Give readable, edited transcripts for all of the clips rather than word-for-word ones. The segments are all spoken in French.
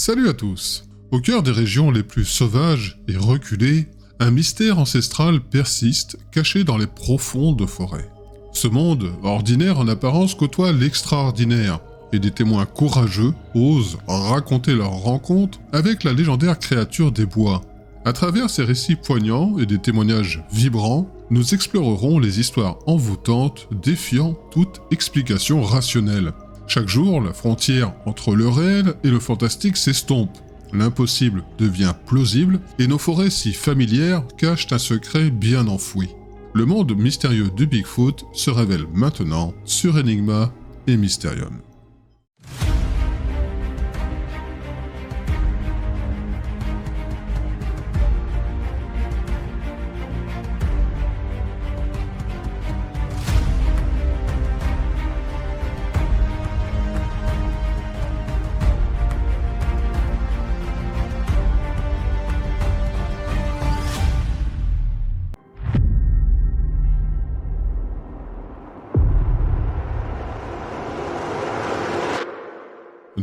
Salut à tous. Au cœur des régions les plus sauvages et reculées, un mystère ancestral persiste, caché dans les profondes forêts. Ce monde, ordinaire en apparence, côtoie l'extraordinaire, et des témoins courageux osent raconter leur rencontre avec la légendaire créature des bois. À travers ces récits poignants et des témoignages vibrants, nous explorerons les histoires envoûtantes, défiant toute explication rationnelle. Chaque jour, la frontière entre le réel et le fantastique s'estompe. L'impossible devient plausible et nos forêts si familières cachent un secret bien enfoui. Le monde mystérieux du Bigfoot se révèle maintenant sur Enigma et Mysterium.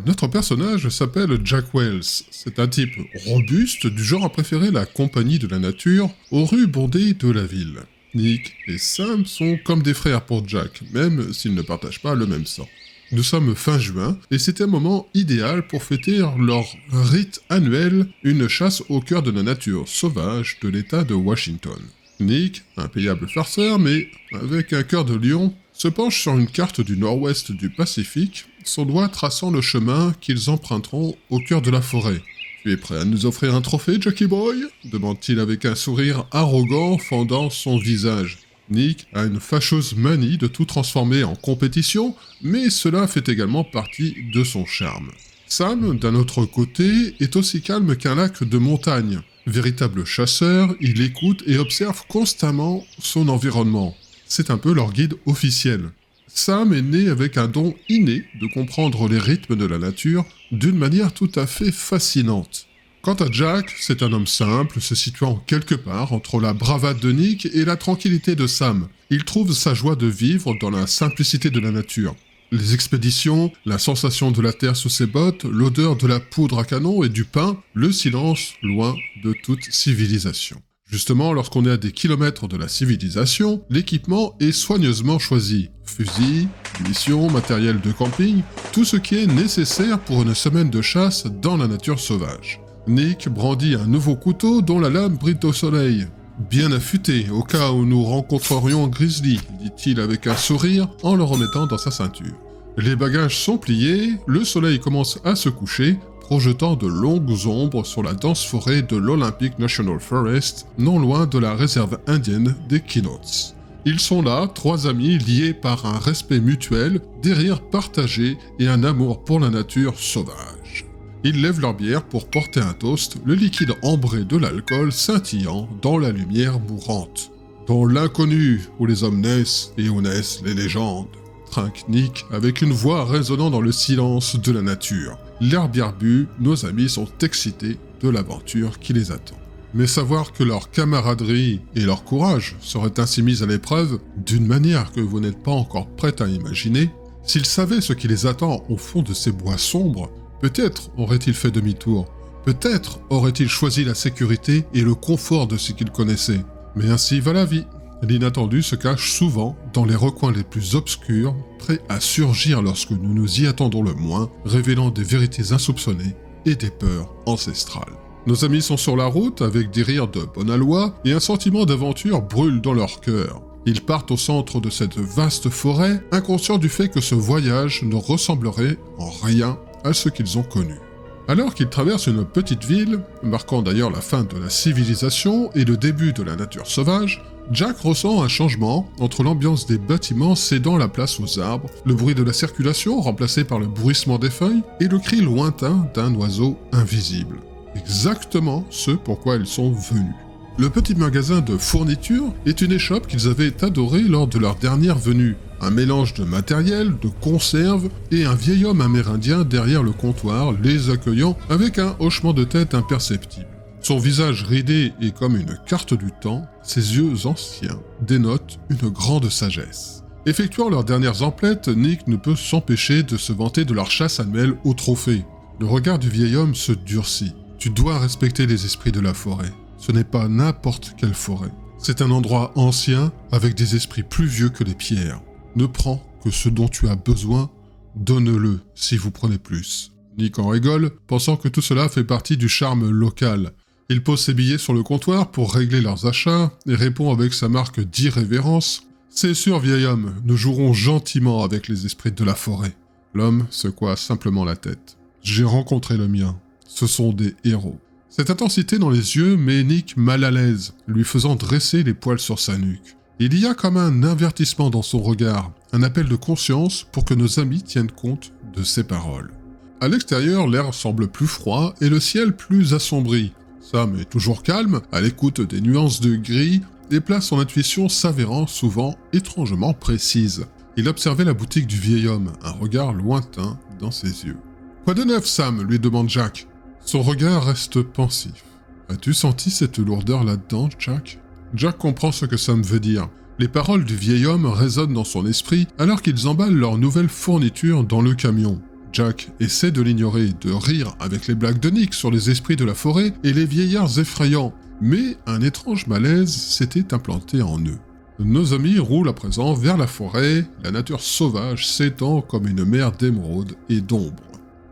Notre personnage s'appelle Jack Wells. C'est un type robuste, du genre à préférer la compagnie de la nature aux rues bondées de la ville. Nick et Sam sont comme des frères pour Jack, même s'ils ne partagent pas le même sang. Nous sommes fin juin, et c'est un moment idéal pour fêter leur rite annuel, une chasse au cœur de la nature sauvage de l'État de Washington. Nick, un payable farceur, mais avec un cœur de lion, se penche sur une carte du nord-ouest du Pacifique, son doigt traçant le chemin qu'ils emprunteront au cœur de la forêt. « Tu es prêt à nous offrir un trophée, Jackie Boy ?» demande-t-il avec un sourire arrogant fendant son visage. Nick a une fâcheuse manie de tout transformer en compétition, mais cela fait également partie de son charme. Sam, d'un autre côté, est aussi calme qu'un lac de montagne. Véritable chasseur, il écoute et observe constamment son environnement. C'est un peu leur guide officiel. Sam est né avec un don inné de comprendre les rythmes de la nature d'une manière tout à fait fascinante. Quant à Jack, c'est un homme simple, se situant quelque part entre la bravade de Nick et la tranquillité de Sam. Il trouve sa joie de vivre dans la simplicité de la nature. Les expéditions, la sensation de la terre sous ses bottes, l'odeur de la poudre à canon et du pain, le silence loin de toute civilisation. Justement, lorsqu'on est à des kilomètres de la civilisation, l'équipement est soigneusement choisi. Fusils, munitions, matériel de camping, tout ce qui est nécessaire pour une semaine de chasse dans la nature sauvage. Nick brandit un nouveau couteau dont la lame brille au soleil. « Bien affûté, au cas où nous rencontrerions Grizzly », dit-il avec un sourire en le remettant dans sa ceinture. Les bagages sont pliés, le soleil commence à se coucher, projetant de longues ombres sur la dense forêt de l'Olympic National Forest, non loin de la réserve indienne des Quinaults. Ils sont là, trois amis liés par un respect mutuel, des rires partagés et un amour pour la nature sauvage. Ils lèvent leur bière pour porter un toast, le liquide ambré de l'alcool scintillant dans la lumière mourante. Dans l'inconnu, où les hommes naissent et où naissent les légendes, trinque Nick avec une voix résonnant dans le silence de la nature. L'herbe bu, nos amis sont excités de l'aventure qui les attend. Mais savoir que leur camaraderie et leur courage seraient ainsi mis à l'épreuve d'une manière que vous n'êtes pas encore prêt à imaginer, s'ils savaient ce qui les attend au fond de ces bois sombres, peut-être auraient-ils fait demi-tour, peut-être auraient-ils choisi la sécurité et le confort de ce qu'ils connaissaient. Mais ainsi va la vie. L'inattendu se cache souvent dans les recoins les plus obscurs, prêt à surgir lorsque nous nous y attendons le moins, révélant des vérités insoupçonnées et des peurs ancestrales. Nos amis sont sur la route avec des rires de bonne aloi et un sentiment d'aventure brûle dans leur cœur. Ils partent au centre de cette vaste forêt, inconscients du fait que ce voyage ne ressemblerait en rien à ce qu'ils ont connu. Alors qu'ils traversent une petite ville, marquant d'ailleurs la fin de la civilisation et le début de la nature sauvage, Jack ressent un changement entre l'ambiance des bâtiments cédant la place aux arbres, le bruit de la circulation remplacé par le bruissement des feuilles et le cri lointain d'un oiseau invisible. Exactement ce pourquoi ils sont venus. Le petit magasin de fournitures est une échoppe qu'ils avaient adorée lors de leur dernière venue. Un mélange de matériel, de conserves et un vieil homme amérindien derrière le comptoir les accueillant avec un hochement de tête imperceptible. Son visage ridé et comme une carte du temps, ses yeux anciens dénotent une grande sagesse. Effectuant leurs dernières emplettes, Nick ne peut s'empêcher de se vanter de leur chasse annuelle aux trophées. Le regard du vieil homme se durcit. Tu dois respecter les esprits de la forêt. Ce n'est pas n'importe quelle forêt. C'est un endroit ancien avec des esprits plus vieux que les pierres. Ne prends que ce dont tu as besoin, donne-le si vous prenez plus. Nick en rigole, pensant que tout cela fait partie du charme local. Il pose ses billets sur le comptoir pour régler leurs achats et répond avec sa marque d'irrévérence « C'est sûr, vieil homme, nous jouerons gentiment avec les esprits de la forêt. » L'homme secoua simplement la tête. « J'ai rencontré le mien. Ce sont des héros. » Cette intensité dans les yeux met Nick mal à l'aise, lui faisant dresser les poils sur sa nuque. Il y a comme un avertissement dans son regard, un appel de conscience pour que nos amis tiennent compte de ses paroles. À l'extérieur, l'air semble plus froid et le ciel plus assombri. Sam est toujours calme, à l'écoute des nuances de gris, et place son intuition s'avérant souvent étrangement précise. Il observait la boutique du vieil homme, un regard lointain dans ses yeux. « Quoi de neuf, Sam ?» lui demande Jack. Son regard reste pensif. « As-tu senti cette lourdeur là-dedans, Jack ?» Jack comprend ce que Sam veut dire. Les paroles du vieil homme résonnent dans son esprit alors qu'ils emballent leur nouvelle fourniture dans le camion. Jack essaie de l'ignorer, de rire avec les blagues de Nick sur les esprits de la forêt et les vieillards effrayants, mais un étrange malaise s'était implanté en eux. Nos amis roulent à présent vers la forêt, la nature sauvage s'étend comme une mer d'émeraude et d'ombre.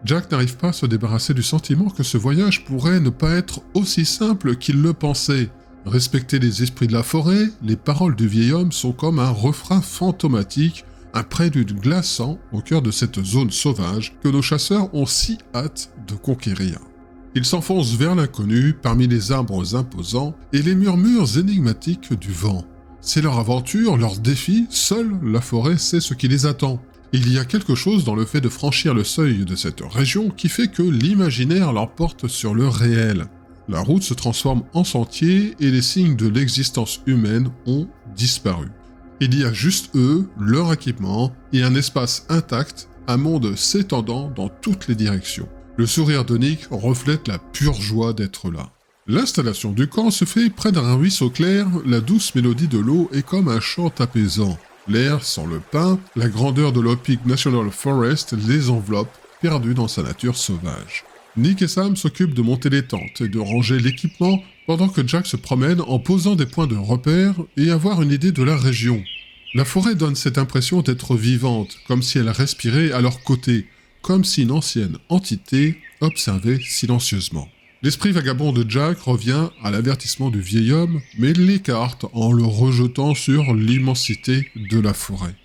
Jack n'arrive pas à se débarrasser du sentiment que ce voyage pourrait ne pas être aussi simple qu'il le pensait. Respecter les esprits de la forêt, les paroles du vieil homme sont comme un refrain fantomatique, un prélude glaçant au cœur de cette zone sauvage que nos chasseurs ont si hâte de conquérir. Ils s'enfoncent vers l'inconnu, parmi les arbres imposants et les murmures énigmatiques du vent. C'est leur aventure, leur défi, seule la forêt sait ce qui les attend. Il y a quelque chose dans le fait de franchir le seuil de cette région qui fait que l'imaginaire leur porte sur le réel. La route se transforme en sentier et les signes de l'existence humaine ont disparu. Il y a juste eux, leur équipement et un espace intact, un monde s'étendant dans toutes les directions. Le sourire de Nick reflète la pure joie d'être là. L'installation du camp se fait près d'un ruisseau clair, la douce mélodie de l'eau est comme un chant apaisant. L'air sent le pin, la grandeur de l'Opic National Forest les enveloppe, perdus dans sa nature sauvage. Nick et Sam s'occupent de monter les tentes et de ranger l'équipement pendant que Jack se promène en posant des points de repère et avoir une idée de la région. La forêt donne cette impression d'être vivante, comme si elle respirait à leur côté, comme si une ancienne entité observait silencieusement. L'esprit vagabond de Jack revient à l'avertissement du vieil homme, mais l'écarte en le rejetant sur l'immensité de la forêt.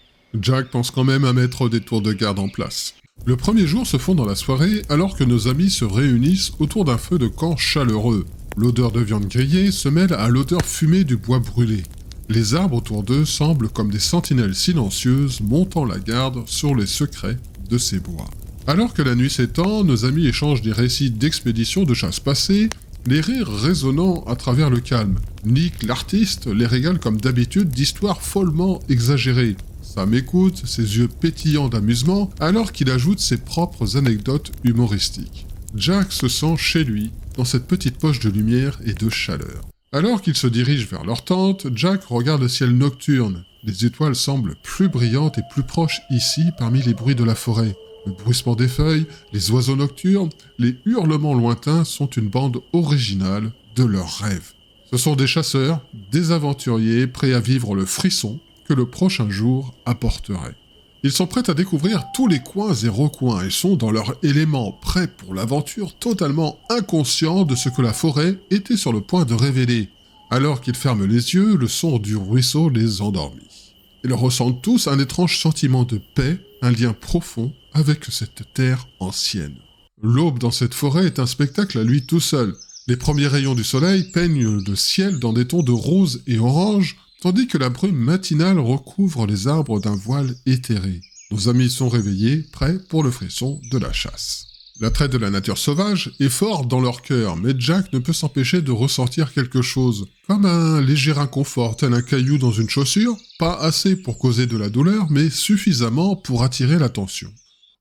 Jack pense quand même à mettre des tours de garde en place. Le premier jour se fond dans la soirée alors que nos amis se réunissent autour d'un feu de camp chaleureux. L'odeur de viande grillée se mêle à l'odeur fumée du bois brûlé. Les arbres autour d'eux semblent comme des sentinelles silencieuses montant la garde sur les secrets de ces bois. Alors que la nuit s'étend, nos amis échangent des récits d'expéditions de chasse passées, les rires résonnant à travers le calme. Nick, l'artiste, les régale comme d'habitude d'histoires follement exagérées. Sam écoute, ses yeux pétillants d'amusement, alors qu'il ajoute ses propres anecdotes humoristiques. Jack se sent chez lui, dans cette petite poche de lumière et de chaleur. Alors qu'ils se dirigent vers leur tente, Jack regarde le ciel nocturne. Les étoiles semblent plus brillantes et plus proches ici parmi les bruits de la forêt. Le bruissement des feuilles, les oiseaux nocturnes, les hurlements lointains sont une bande originale de leurs rêves. Ce sont des chasseurs, des aventuriers prêts à vivre le frisson que le prochain jour apporterait. Ils sont prêts à découvrir tous les coins et recoins et sont dans leur élément, prêts pour l'aventure, totalement inconscients de ce que la forêt était sur le point de révéler. Alors qu'ils ferment les yeux, le son du ruisseau les endormit. Ils ressentent tous un étrange sentiment de paix, un lien profond avec cette terre ancienne. L'aube dans cette forêt est un spectacle à lui tout seul. Les premiers rayons du soleil peignent le ciel dans des tons de rose et orange, tandis que la brume matinale recouvre les arbres d'un voile éthéré. Nos amis sont réveillés, prêts pour le frisson de la chasse. L'attrait de la nature sauvage est fort dans leur cœur, mais Jack ne peut s'empêcher de ressentir quelque chose, comme un léger inconfort, tel un caillou dans une chaussure, pas assez pour causer de la douleur, mais suffisamment pour attirer l'attention.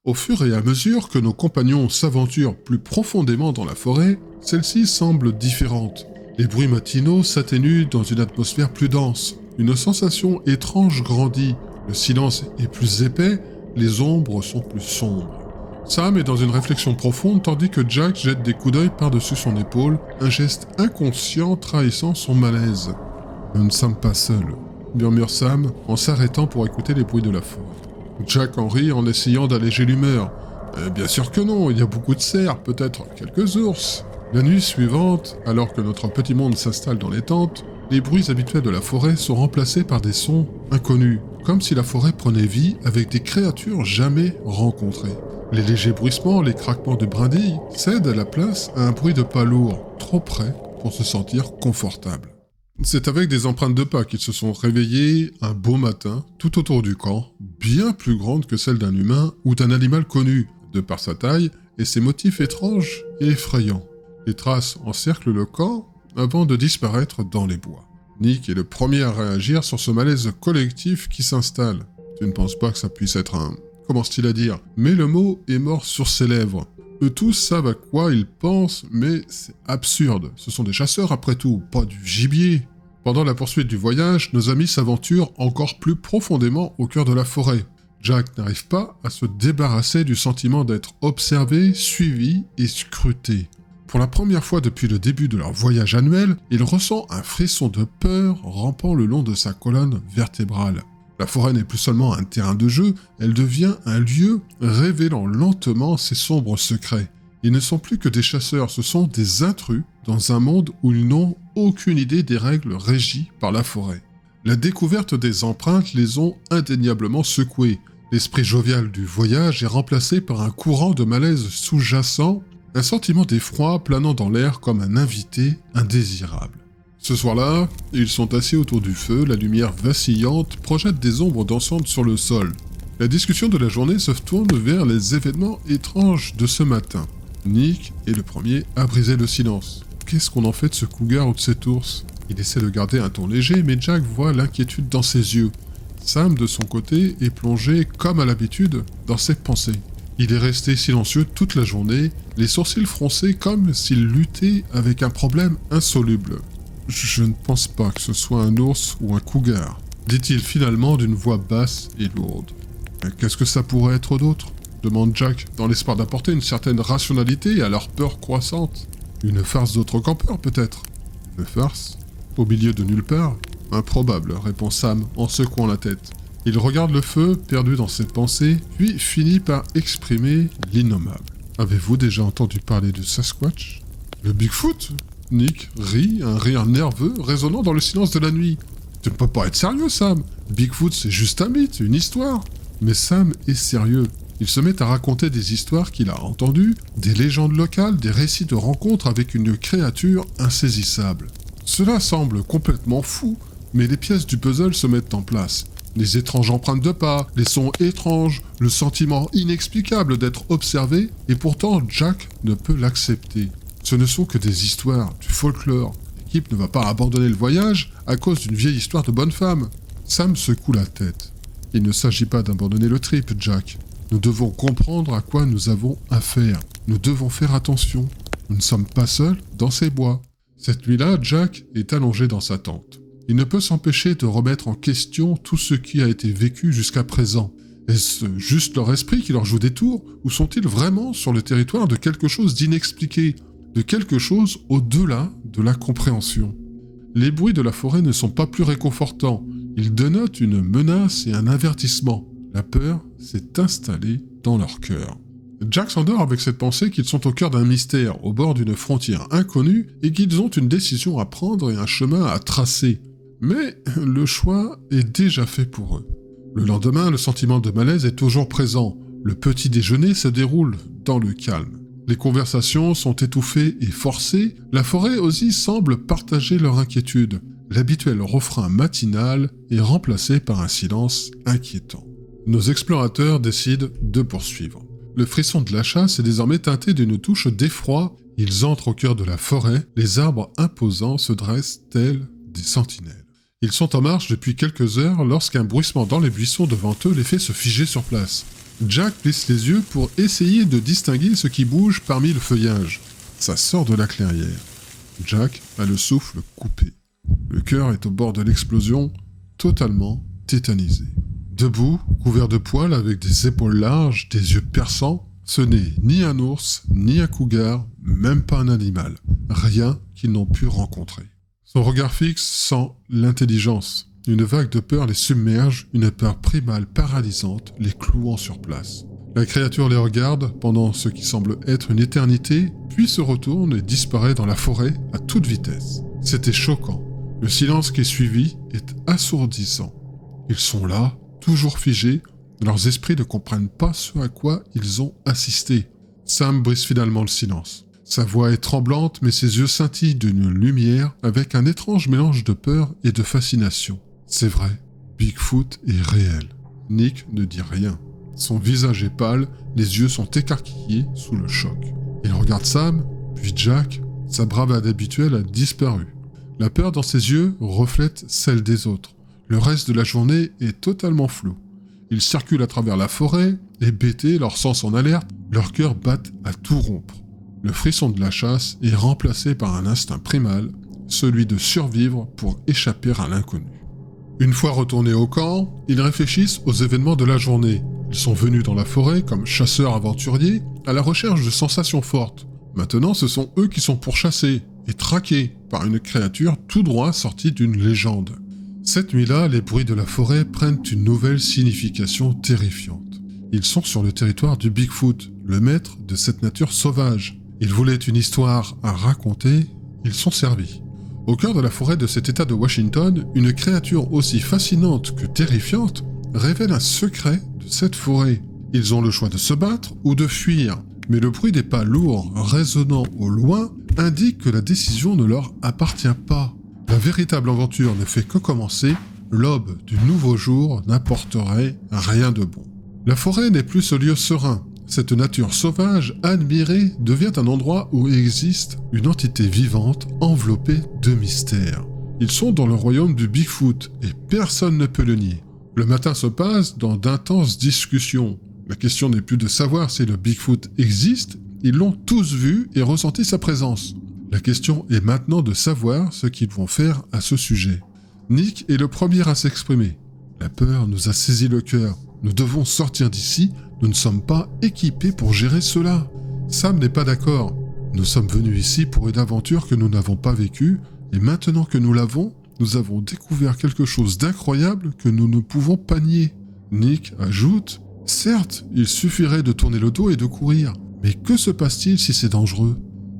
Au fur et à mesure que nos compagnons s'aventurent plus profondément dans la forêt, celle-ci semble différente. Les bruits matinaux s'atténuent dans une atmosphère plus dense. Une sensation étrange grandit. Le silence est plus épais, les ombres sont plus sombres. Sam est dans une réflexion profonde tandis que Jack jette des coups d'œil par-dessus son épaule, un geste inconscient trahissant son malaise. « Nous ne sommes pas seuls », murmure Sam en s'arrêtant pour écouter les bruits de la forêt. Jack en rit en essayant d'alléger l'humeur. Bien sûr que non, il y a beaucoup de cerfs, peut-être quelques ours. » La nuit suivante, alors que notre petit monde s'installe dans les tentes, les bruits habituels de la forêt sont remplacés par des sons inconnus, comme si la forêt prenait vie avec des créatures jamais rencontrées. Les légers bruissements, les craquements de brindilles cèdent à la place à un bruit de pas lourd, trop près pour se sentir confortable. C'est avec des empreintes de pas qu'ils se sont réveillés un beau matin, tout autour du camp, bien plus grandes que celles d'un humain ou d'un animal connu, de par sa taille et ses motifs étranges et effrayants. Les traces encerclent le camp avant de disparaître dans les bois. Nick est le premier à réagir sur ce malaise collectif qui s'installe. Tu ne penses pas que ça puisse être un... Commence-t-il à dire, mais le mot est mort sur ses lèvres. Eux tous savent à quoi ils pensent, mais c'est absurde. Ce sont des chasseurs après tout, pas du gibier. Pendant la poursuite du voyage, nos amis s'aventurent encore plus profondément au cœur de la forêt. Jack n'arrive pas à se débarrasser du sentiment d'être observé, suivi et scruté. Pour la première fois depuis le début de leur voyage annuel, il ressent un frisson de peur rampant le long de sa colonne vertébrale. La forêt n'est plus seulement un terrain de jeu, elle devient un lieu révélant lentement ses sombres secrets. Ils ne sont plus que des chasseurs, ce sont des intrus dans un monde où ils n'ont aucune idée des règles régies par la forêt. La découverte des empreintes les ont indéniablement secoués. L'esprit jovial du voyage est remplacé par un courant de malaise sous-jacent, un sentiment d'effroi planant dans l'air comme un invité indésirable. Ce soir-là, ils sont assis autour du feu, la lumière vacillante projette des ombres dansantes sur le sol. La discussion de la journée se tourne vers les événements étranges de ce matin. Nick est le premier à briser le silence. Qu'est-ce qu'on en fait de ce cougar ou de cet ours ? Il essaie de garder un ton léger, mais Jack voit l'inquiétude dans ses yeux. Sam, de son côté, est plongé, comme à l'habitude, dans ses pensées. Il est resté silencieux toute la journée, les sourcils froncés comme s'il luttait avec un problème insoluble. « Je ne pense pas que ce soit un ours ou un cougar », dit-il finalement d'une voix basse et lourde. « Qu'est-ce que ça pourrait être d'autre ?» demande Jack, dans l'espoir d'apporter une certaine rationalité à leur peur croissante. « Une farce d'autres campeurs, peut-être ?»« Une farce ? Au milieu de nulle part ? Improbable, répond Sam en secouant la tête. Il regarde le feu, perdu dans ses pensées, puis finit par exprimer l'innommable. Avez-vous déjà entendu parler de Sasquatch ? Le Bigfoot ? Nick rit, un rire nerveux résonnant dans le silence de la nuit. Tu ne peux pas être sérieux, Sam. Bigfoot, c'est juste un mythe, une histoire. Mais Sam est sérieux. Il se met à raconter des histoires qu'il a entendues, des légendes locales, des récits de rencontres avec une créature insaisissable. Cela semble complètement fou, mais les pièces du puzzle se mettent en place. Les étranges empreintes de pas, les sons étranges, le sentiment inexplicable d'être observé, et pourtant Jack ne peut l'accepter. Ce ne sont que des histoires, du folklore. L'équipe ne va pas abandonner le voyage à cause d'une vieille histoire de bonne femme. Sam secoue la tête. Il ne s'agit pas d'abandonner le trip, Jack. Nous devons comprendre à quoi nous avons affaire. Nous devons faire attention. Nous ne sommes pas seuls dans ces bois. Cette nuit-là, Jack est allongé dans sa tente. Il ne peut s'empêcher de remettre en question tout ce qui a été vécu jusqu'à présent. Est-ce juste leur esprit qui leur joue des tours, ou sont-ils vraiment sur le territoire de quelque chose d'inexpliqué, de quelque chose au-delà de la compréhension ? Les bruits de la forêt ne sont pas plus réconfortants. Ils dénotent une menace et un avertissement. La peur s'est installée dans leur cœur. Jack s'endort avec cette pensée qu'ils sont au cœur d'un mystère, au bord d'une frontière inconnue, et qu'ils ont une décision à prendre et un chemin à tracer. Mais le choix est déjà fait pour eux. Le lendemain, le sentiment de malaise est toujours présent. Le petit déjeuner se déroule dans le calme. Les conversations sont étouffées et forcées. La forêt aussi semble partager leur inquiétude. L'habituel refrain matinal est remplacé par un silence inquiétant. Nos explorateurs décident de poursuivre. Le frisson de la chasse est désormais teinté d'une touche d'effroi. Ils entrent au cœur de la forêt. Les arbres imposants se dressent tels des sentinelles. Ils sont en marche depuis quelques heures lorsqu'un bruissement dans les buissons devant eux les fait se figer sur place. Jack plisse les yeux pour essayer de distinguer ce qui bouge parmi le feuillage. Ça sort de la clairière. Jack a le souffle coupé. Le cœur est au bord de l'explosion, totalement tétanisé. Debout, couvert de poils avec des épaules larges, des yeux perçants, Ce n'est ni un ours, ni un cougar, même pas un animal. Rien qu'ils n'ont pu rencontrer. Son regard fixe sent l'intelligence. Une vague de peur les submerge, une peur primale paralysante, les clouant sur place. La créature les regarde pendant ce qui semble être une éternité, puis se retourne et disparaît dans la forêt à toute vitesse. C'était choquant. Le silence qui suivit est assourdissant. Ils sont là, toujours figés, leurs esprits ne comprennent pas ce à quoi ils ont assisté. Sam brise finalement le silence. Sa voix est tremblante, mais ses yeux scintillent d'une lumière avec un étrange mélange de peur et de fascination. C'est vrai, Bigfoot est réel. Nick ne dit rien. Son visage est pâle, les yeux sont écarquillés sous le choc. Il regarde Sam, puis Jack. Sa bravade habituelle a disparu. La peur dans ses yeux reflète celle des autres. Le reste de la journée est totalement flou. Ils circulent à travers la forêt, hébétés, leurs sens en alerte, leurs cœurs battent à tout rompre. Le frisson de la chasse est remplacé par un instinct primal, celui de survivre pour échapper à l'inconnu. Une fois retournés au camp, ils réfléchissent aux événements de la journée. Ils sont venus dans la forêt comme chasseurs aventuriers à la recherche de sensations fortes. Maintenant, ce sont eux qui sont pourchassés et traqués par une créature tout droit sortie d'une légende. Cette nuit-là, les bruits de la forêt prennent une nouvelle signification terrifiante. Ils sont sur le territoire du Bigfoot, le maître de cette nature sauvage. Ils voulaient une histoire à raconter, ils sont servis. Au cœur de la forêt de cet état de Washington, une créature aussi fascinante que terrifiante révèle un secret de cette forêt. Ils ont le choix de se battre ou de fuir, mais le bruit des pas lourds résonnant au loin indique que la décision ne leur appartient pas. La véritable aventure ne fait que commencer, l'aube du nouveau jour n'apporterait rien de bon. La forêt n'est plus ce lieu serein. Cette nature sauvage, admirée, devient un endroit où existe une entité vivante enveloppée de mystère. Ils sont dans le royaume du Bigfoot et personne ne peut le nier. Le matin se passe dans d'intenses discussions. La question n'est plus de savoir si le Bigfoot existe, ils l'ont tous vu et ressenti sa présence. La question est maintenant de savoir ce qu'ils vont faire à ce sujet. Nick est le premier à s'exprimer. La peur nous a saisi le cœur. Nous devons sortir d'ici, nous ne sommes pas équipés pour gérer cela. Sam n'est pas d'accord. Nous sommes venus ici pour une aventure que nous n'avons pas vécue, et maintenant que nous l'avons, nous avons découvert quelque chose d'incroyable que nous ne pouvons pas nier. Nick ajoute « Certes, il suffirait de tourner le dos et de courir, mais que se passe-t-il si c'est dangereux ?»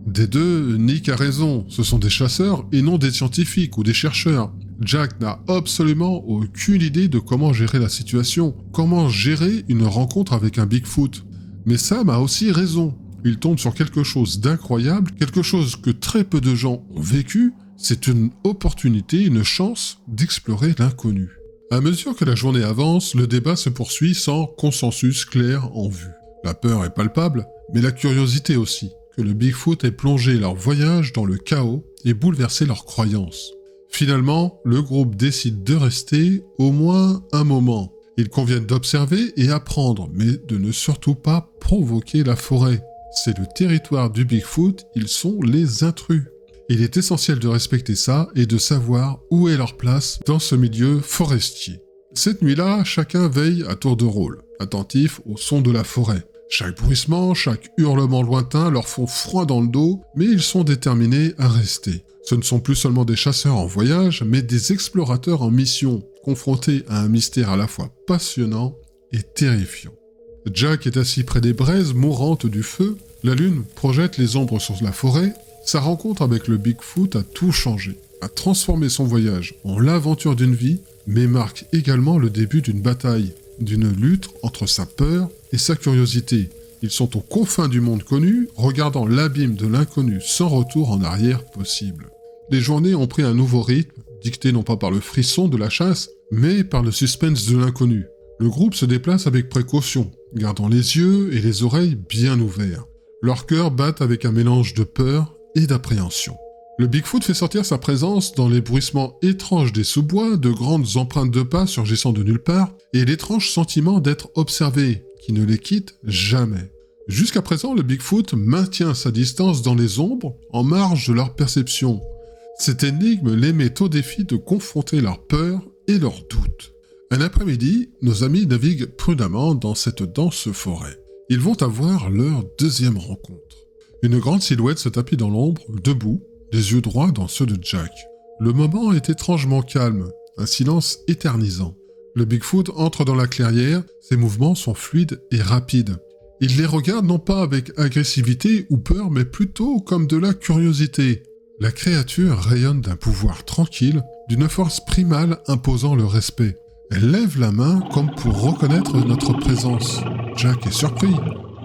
Des deux, Nick a raison, ce sont des chasseurs et non des scientifiques ou des chercheurs. Jack n'a absolument aucune idée de comment gérer la situation, comment gérer une rencontre avec un Bigfoot. Mais Sam a aussi raison, il tombe sur quelque chose d'incroyable, quelque chose que très peu de gens ont vécu, c'est une opportunité, une chance d'explorer l'inconnu. À mesure que la journée avance, le débat se poursuit sans consensus clair en vue. La peur est palpable, mais la curiosité aussi, que le Bigfoot ait plongé leur voyage dans le chaos et bouleversé leurs croyances. Finalement, le groupe décide de rester au moins un moment. Ils conviennent d'observer et apprendre, mais de ne surtout pas provoquer la forêt. C'est le territoire du Bigfoot, ils sont les intrus. Il est essentiel de respecter ça et de savoir où est leur place dans ce milieu forestier. Cette nuit-là, chacun veille à tour de rôle, attentif au son de la forêt. Chaque bruissement, chaque hurlement lointain leur font froid dans le dos, mais ils sont déterminés à rester. Ce ne sont plus seulement des chasseurs en voyage, mais des explorateurs en mission, confrontés à un mystère à la fois passionnant et terrifiant. Jack est assis près des braises mourantes du feu, la lune projette les ombres sur la forêt. Sa rencontre avec le Bigfoot a tout changé, a transformé son voyage en l'aventure d'une vie, mais marque également le début d'une bataille, d'une lutte entre sa peur et sa curiosité. Ils sont aux confins du monde connu, regardant l'abîme de l'inconnu sans retour en arrière possible. Les journées ont pris un nouveau rythme, dicté non pas par le frisson de la chasse, mais par le suspense de l'inconnu. Le groupe se déplace avec précaution, gardant les yeux et les oreilles bien ouverts. Leurs cœurs battent avec un mélange de peur et d'appréhension. Le Bigfoot fait sortir sa présence dans les bruissements étranges des sous-bois, de grandes empreintes de pas surgissant de nulle part, et l'étrange sentiment d'être observé, qui ne les quitte jamais. Jusqu'à présent, le Bigfoot maintient sa distance dans les ombres, en marge de leur perception. Cette énigme les met au défi de confronter leurs peurs et leurs doutes. Un après-midi, nos amis naviguent prudemment dans cette dense forêt. Ils vont avoir leur deuxième rencontre. Une grande silhouette se tapit dans l'ombre, debout, les yeux droits dans ceux de Jack. Le moment est étrangement calme, un silence éternisant. Le Bigfoot entre dans la clairière, ses mouvements sont fluides et rapides. Il les regarde non pas avec agressivité ou peur, mais plutôt comme de la curiosité. La créature rayonne d'un pouvoir tranquille, d'une force primale imposant le respect. Elle lève la main comme pour reconnaître notre présence. Jack est surpris.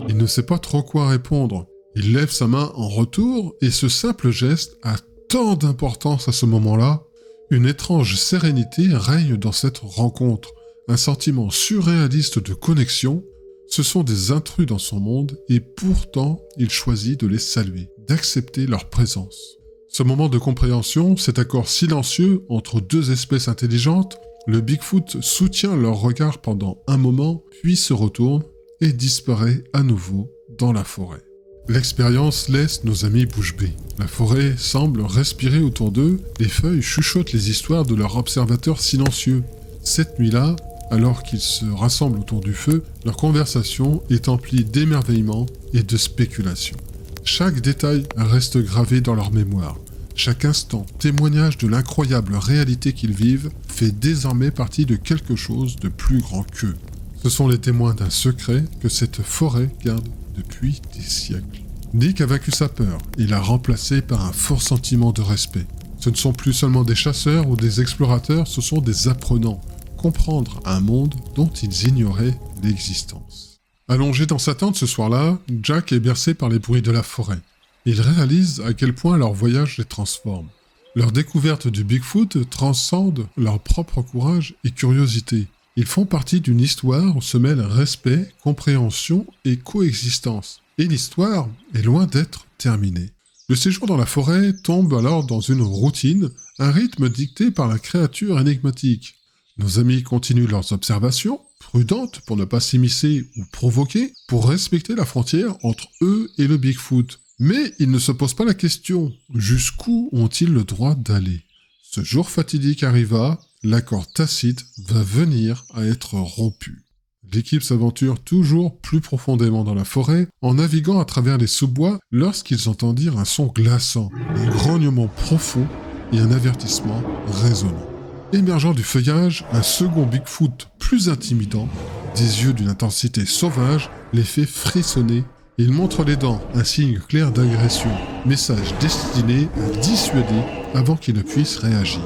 Il ne sait pas trop quoi répondre. Il lève sa main en retour et ce simple geste a tant d'importance à ce moment-là. Une étrange sérénité règne dans cette rencontre. Un sentiment surréaliste de connexion. Ce sont des intrus dans son monde et pourtant il choisit de les saluer, d'accepter leur présence. Ce moment de compréhension, cet accord silencieux entre deux espèces intelligentes, le Bigfoot soutient leur regard pendant un moment, puis se retourne et disparaît à nouveau dans la forêt. L'expérience laisse nos amis bouche bée. La forêt semble respirer autour d'eux, les feuilles chuchotent les histoires de leur observateur silencieux. Cette nuit-là, alors qu'ils se rassemblent autour du feu, leur conversation est emplie d'émerveillement et de spéculation. Chaque détail reste gravé dans leur mémoire. Chaque instant, témoignage de l'incroyable réalité qu'ils vivent, fait désormais partie de quelque chose de plus grand qu'eux. Ce sont les témoins d'un secret que cette forêt garde depuis des siècles. Nick a vaincu sa peur et l'a remplacée par un fort sentiment de respect. Ce ne sont plus seulement des chasseurs ou des explorateurs, ce sont des apprenants. Comprendre un monde dont ils ignoraient l'existence. Allongé dans sa tente ce soir-là, Jack est bercé par les bruits de la forêt. Il réalise à quel point leur voyage les transforme. Leur découverte du Bigfoot transcende leur propre courage et curiosité. Ils font partie d'une histoire où se mêlent respect, compréhension et coexistence. Et l'histoire est loin d'être terminée. Le séjour dans la forêt tombe alors dans une routine, un rythme dicté par la créature énigmatique. Nos amis continuent leurs observations, prudentes pour ne pas s'immiscer ou provoquer, pour respecter la frontière entre eux et le Bigfoot. Mais ils ne se posent pas la question, jusqu'où ont-ils le droit d'aller ? Ce jour fatidique arriva, l'accord tacite va venir à être rompu. L'équipe s'aventure toujours plus profondément dans la forêt, en naviguant à travers les sous-bois lorsqu'ils entendirent un son glaçant, un grognement profond et un avertissement résonnant. Émergeant du feuillage, un second Bigfoot plus intimidant, des yeux d'une intensité sauvage, les fait frissonner. Il montre les dents, un signe clair d'agression, message destiné à dissuader avant qu'ils ne puissent réagir.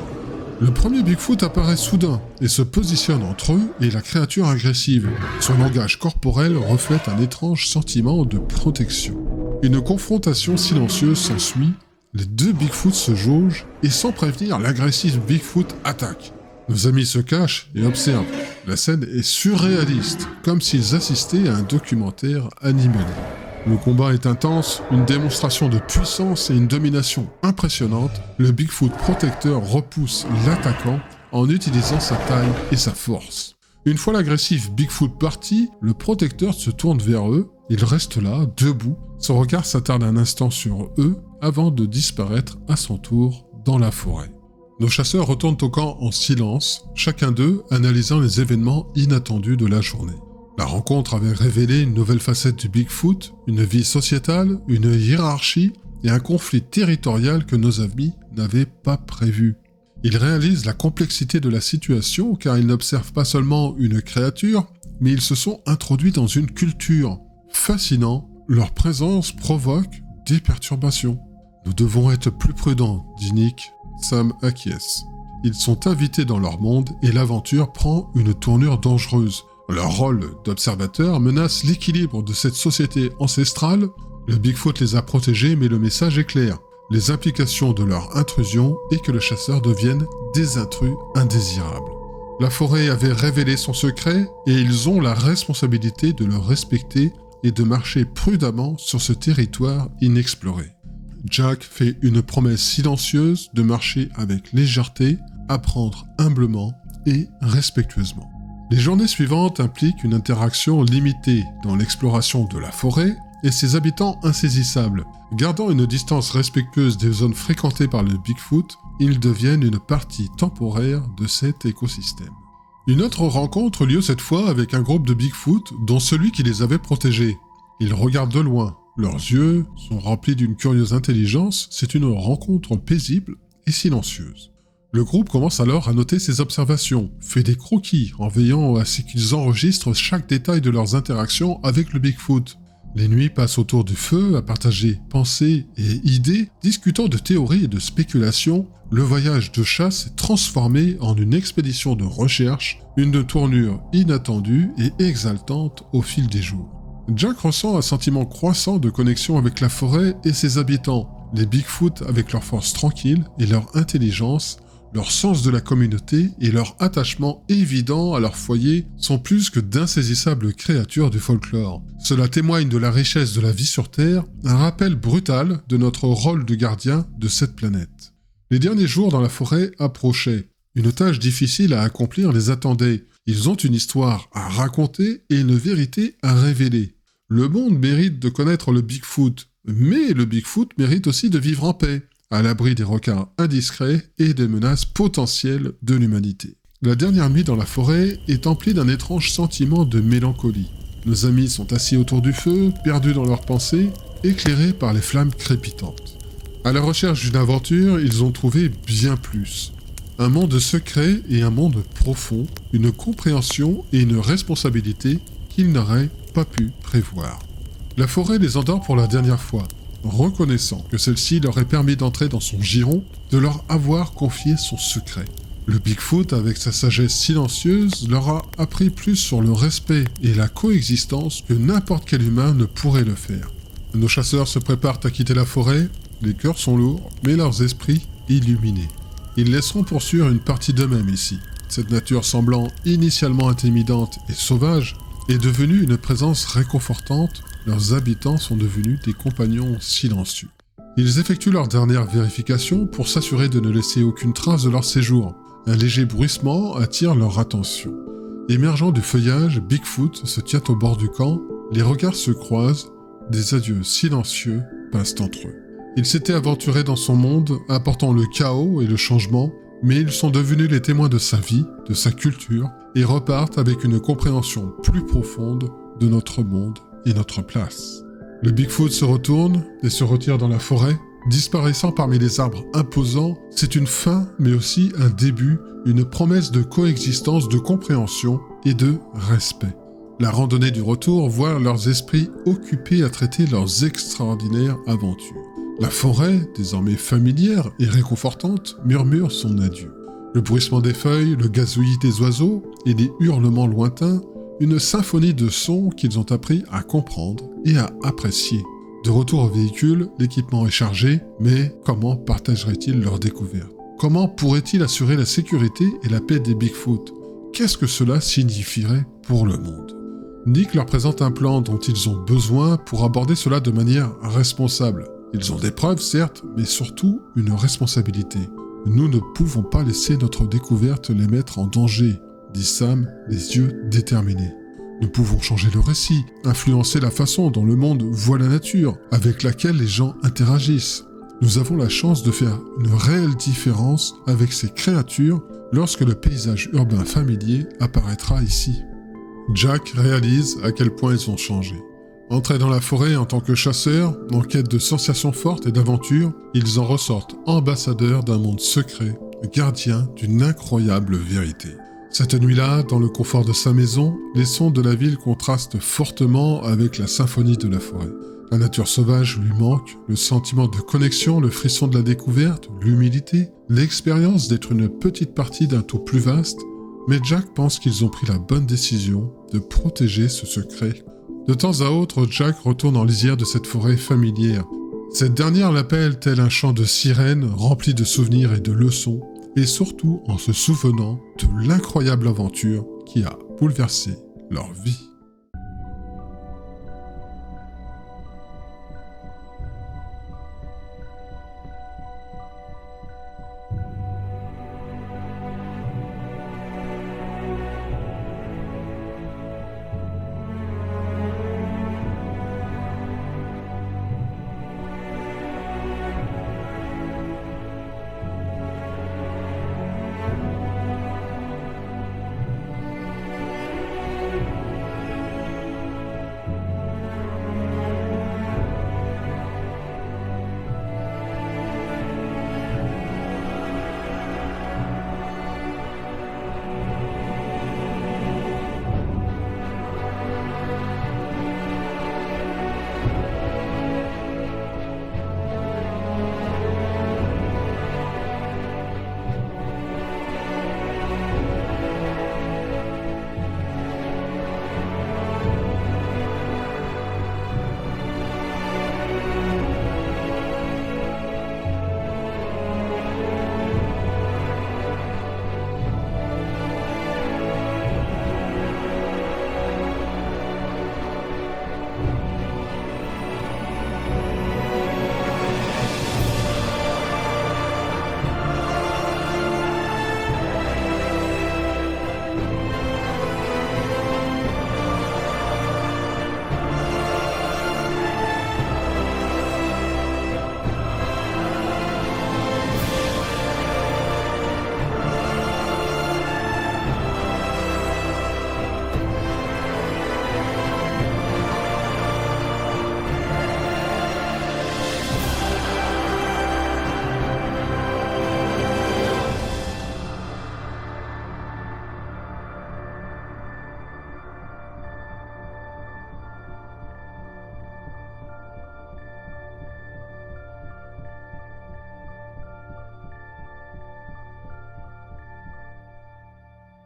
Le premier Bigfoot apparaît soudain et se positionne entre eux et la créature agressive. Son langage corporel reflète un étrange sentiment de protection. Une confrontation silencieuse s'ensuit, les deux Bigfoot se jaugent et sans prévenir, l'agressif Bigfoot attaque. Nos amis se cachent et observent. La scène est surréaliste, comme s'ils assistaient à un documentaire animé. Le combat est intense, une démonstration de puissance et une domination impressionnante. Le Bigfoot protecteur repousse l'attaquant en utilisant sa taille et sa force. Une fois l'agressif Bigfoot parti, le protecteur se tourne vers eux. Il reste là, debout. Son regard s'attarde un instant sur eux avant de disparaître à son tour dans la forêt. Nos chasseurs retournent au camp en silence, chacun d'eux analysant les événements inattendus de la journée. La rencontre avait révélé une nouvelle facette du Bigfoot, une vie sociétale, une hiérarchie et un conflit territorial que nos amis n'avaient pas prévu. Ils réalisent la complexité de la situation car ils n'observent pas seulement une créature, mais ils se sont introduits dans une culture. Fascinant, leur présence provoque des perturbations. Nous devons être plus prudents, dit Nick. Sam acquiesce. Ils sont invités dans leur monde et l'aventure prend une tournure dangereuse. Leur rôle d'observateur menace l'équilibre de cette société ancestrale. Le Bigfoot les a protégés, mais le message est clair. Les implications de leur intrusion est que le chasseur devienne des intrus indésirables. La forêt avait révélé son secret et ils ont la responsabilité de le respecter et de marcher prudemment sur ce territoire inexploré. Jack fait une promesse silencieuse de marcher avec légèreté, apprendre humblement et respectueusement. Les journées suivantes impliquent une interaction limitée dans l'exploration de la forêt et ses habitants insaisissables. Gardant une distance respectueuse des zones fréquentées par le Bigfoot, ils deviennent une partie temporaire de cet écosystème. Une autre rencontre eut lieu cette fois avec un groupe de Bigfoot, dont celui qui les avait protégés. Ils regardent de loin. Leurs yeux sont remplis d'une curieuse intelligence. C'est une rencontre paisible et silencieuse. Le groupe commence alors à noter ses observations, fait des croquis en veillant à ce qu'ils enregistrent chaque détail de leurs interactions avec le Bigfoot. Les nuits passent autour du feu à partager pensées et idées, discutant de théories et de spéculations. Le voyage de chasse est transformé en une expédition de recherche, une tournure inattendue et exaltante au fil des jours. Jack ressent un sentiment croissant de connexion avec la forêt et ses habitants. Les Bigfoot, avec leur force tranquille et leur intelligence, leur sens de la communauté et leur attachement évident à leur foyer sont plus que d'insaisissables créatures du folklore. Cela témoigne de la richesse de la vie sur Terre, un rappel brutal de notre rôle de gardien de cette planète. Les derniers jours dans la forêt approchaient. Une tâche difficile à accomplir les attendait. Ils ont une histoire à raconter et une vérité à révéler. Le monde mérite de connaître le Bigfoot, mais le Bigfoot mérite aussi de vivre en paix, à l'abri des regards indiscrets et des menaces potentielles de l'humanité. La dernière nuit dans la forêt est emplie d'un étrange sentiment de mélancolie. Nos amis sont assis autour du feu, perdus dans leurs pensées, éclairés par les flammes crépitantes. À la recherche d'une aventure, ils ont trouvé bien plus. Un monde secret et un monde profond, une compréhension et une responsabilité qu'ils n'auraient pas pu prévoir. La forêt les endort pour la dernière fois, reconnaissant que celle-ci leur ait permis d'entrer dans son giron, de leur avoir confié son secret. Le Bigfoot, avec sa sagesse silencieuse, leur a appris plus sur le respect et la coexistence que n'importe quel humain ne pourrait le faire. Nos chasseurs se préparent à quitter la forêt, les cœurs sont lourds, mais leurs esprits illuminés. Ils laisseront poursuivre une partie d'eux-mêmes ici. Cette nature semblant initialement intimidante et sauvage est devenue une présence réconfortante. Leurs habitants sont devenus des compagnons silencieux. Ils effectuent leur dernière vérification pour s'assurer de ne laisser aucune trace de leur séjour. Un léger bruissement attire leur attention. Émergeant du feuillage, Bigfoot se tient au bord du camp, les regards se croisent, des adieux silencieux passent entre eux. Ils s'étaient aventurés dans son monde, apportant le chaos et le changement, mais ils sont devenus les témoins de sa vie, de sa culture, et repartent avec une compréhension plus profonde de notre monde et notre place. Le Bigfoot se retourne et se retire dans la forêt, disparaissant parmi les arbres imposants. C'est une fin, mais aussi un début, une promesse de coexistence, de compréhension et de respect. La randonnée du retour voit leurs esprits occupés à traiter leurs extraordinaires aventures. La forêt, désormais familière et réconfortante, murmure son adieu. Le bruissement des feuilles, le gazouillis des oiseaux et les hurlements lointains, une symphonie de sons qu'ils ont appris à comprendre et à apprécier. De retour au véhicule, l'équipement est chargé, mais comment partageraient-ils leur découverte? Comment pourraient-ils assurer la sécurité et la paix des Bigfoot? Qu'est-ce que cela signifierait pour le monde? Nick leur présente un plan dont ils ont besoin pour aborder cela de manière responsable. Ils ont des preuves, certes, mais surtout une responsabilité. Nous ne pouvons pas laisser notre découverte les mettre en danger, dit Sam, les yeux déterminés. Nous pouvons changer le récit, influencer la façon dont le monde voit la nature, avec laquelle les gens interagissent. Nous avons la chance de faire une réelle différence avec ces créatures lorsque le paysage urbain familier apparaîtra ici. Jack réalise à quel point ils ont changé. Entrés dans la forêt en tant que chasseurs, en quête de sensations fortes et d'aventures, ils en ressortent ambassadeurs d'un monde secret, gardiens d'une incroyable vérité. Cette nuit-là, dans le confort de sa maison, les sons de la ville contrastent fortement avec la symphonie de la forêt. La nature sauvage lui manque, le sentiment de connexion, le frisson de la découverte, l'humilité, l'expérience d'être une petite partie d'un tout plus vaste, mais Jack pense qu'ils ont pris la bonne décision de protéger ce secret. De temps à autre, Jack retourne en lisière de cette forêt familière. Cette dernière l'appelle tel un chant de sirène rempli de souvenirs et de leçons, et surtout en se souvenant de l'incroyable aventure qui a bouleversé leur vie.